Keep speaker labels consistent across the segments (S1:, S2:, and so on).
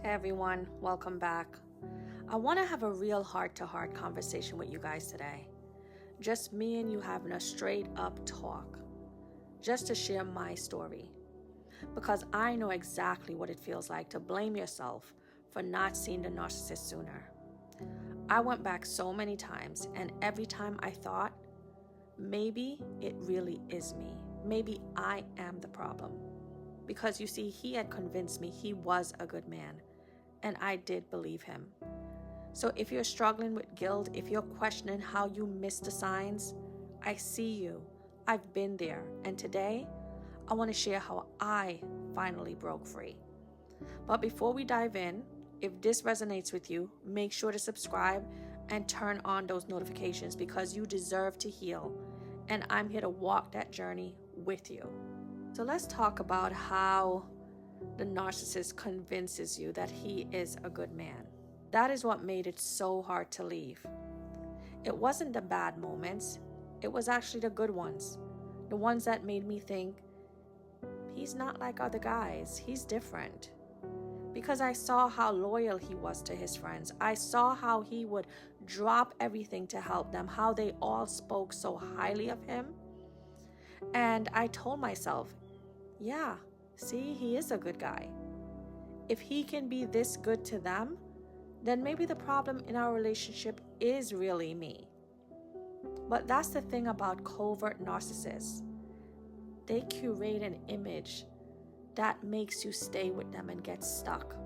S1: Hey everyone, welcome back. I want to have a real heart-to-heart conversation with you guys today. Just me and you having a straight up talk. Just to share my story. Because I know exactly what it feels like to blame yourself for not seeing the narcissist sooner. I went back so many times, and every time I thought, maybe it really is me. Maybe I am the problem. Because you see, he had convinced me he was a good man. And I did believe him. So if you're struggling with guilt, if you're questioning how you missed the signs, I see you. I've been there. And today, I want to share how I finally broke free. But before we dive in, if this resonates with you, make sure to subscribe and turn on those notifications because you deserve to heal. And I'm here to walk that journey with you. So let's talk about how the narcissist convinces you that he is a good man. That is what made it so hard to leave. It wasn't the bad moments. It was actually the good ones. The ones that made me think, he's not like other guys. He's different. Because I saw how loyal he was to his friends. I saw how he would drop everything to help them, how they all spoke so highly of him. And I told myself, yeah, see, he is a good guy. If he can be this good to them, then maybe the problem in our relationship is really me. But that's the thing about covert narcissists. They curate an image that makes you stay with them and get stuck.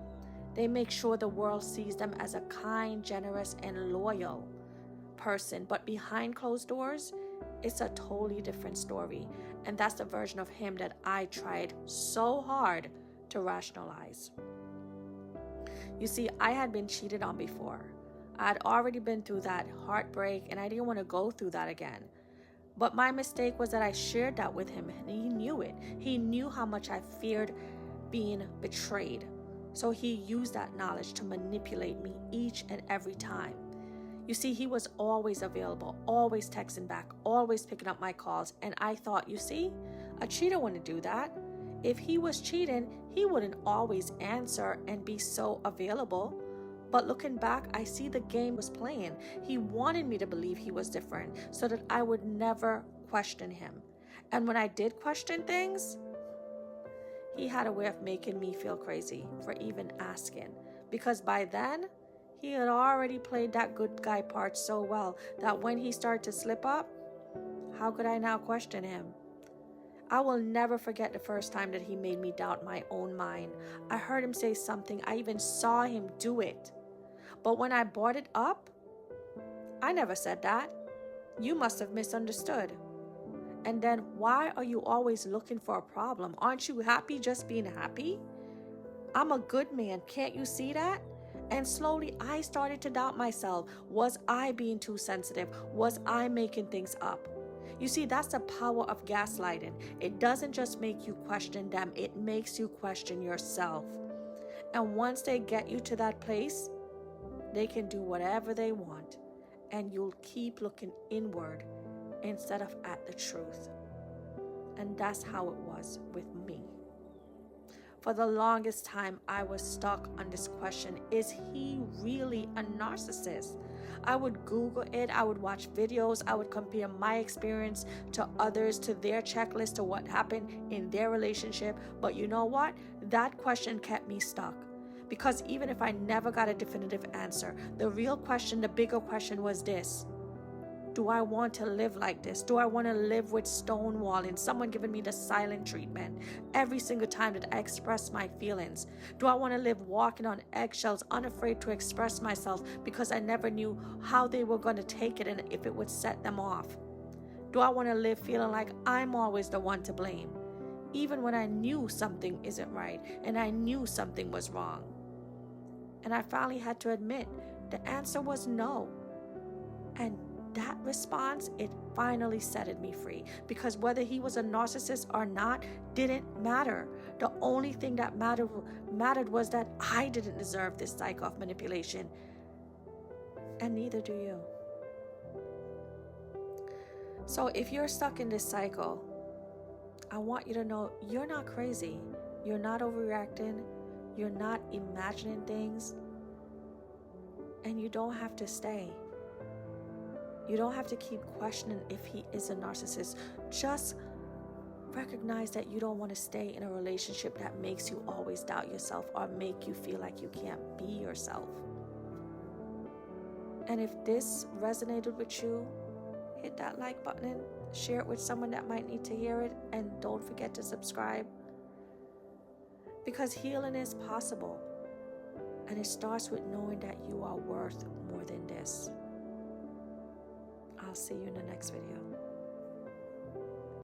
S1: They make sure the world sees them as a kind, generous, and loyal person. But behind closed doors, it's a totally different story. And that's the version of him that I tried so hard to rationalize. You see, I had been cheated on before. I had already been through that heartbreak and I didn't want to go through that again. But my mistake was that I shared that with him and he knew it. He knew how much I feared being betrayed. So he used that knowledge to manipulate me each and every time. You see, he was always available, always texting back, always picking up my calls. And I thought, you see, a cheater wouldn't do that. If he was cheating, he wouldn't always answer and be so available. But looking back, I see the game was playing. He wanted me to believe he was different so that I would never question him. And when I did question things, he had a way of making me feel crazy for even asking. Because by then, he had already played that good guy part so well that when he started to slip up, how could I now question him? I will never forget the first time that he made me doubt my own mind. I heard him say something. I even saw him do it. But when I brought it up, I never said that. You must have misunderstood. And then why are you always looking for a problem? Aren't you happy just being happy? I'm a good man. Can't you see that? And slowly I started to doubt myself. Was I being too sensitive? Was I making things up? You see, that's the power of gaslighting. It doesn't just make you question them, it makes you question yourself. And once they get you to that place, they can do whatever they want. And you'll keep looking inward instead of at the truth. And that's how it was with me. For the longest time, I was stuck on this question, is he really a narcissist? I would Google it, I would watch videos, I would compare my experience to others, to their checklist, to what happened in their relationship. But you know what? That question kept me stuck. Because even if I never got a definitive answer, the real question, the bigger question was this. Do I want to live like this? Do I want to live with stonewalling, someone giving me the silent treatment every single time that I express my feelings? Do I want to live walking on eggshells, unafraid to express myself because I never knew how they were going to take it and if it would set them off? Do I want to live feeling like I'm always the one to blame, even when I knew something isn't right and I knew something was wrong? And I finally had to admit the answer was no. And that response, it finally set me free. Because whether he was a narcissist or not didn't matter. The only thing that mattered was that I didn't deserve this cycle of manipulation. And neither do you. So if you're stuck in this cycle, I want you to know you're not crazy. You're not overreacting. You're not imagining things, and you don't have to stay. You don't have to keep questioning if he is a narcissist. Just recognize that you don't want to stay in a relationship that makes you always doubt yourself or make you feel like you can't be yourself. And if this resonated with you, hit that like button and share it with someone that might need to hear it. And don't forget to subscribe, because healing is possible. And it starts with knowing that you are worth more than this. I'll see you in the next video.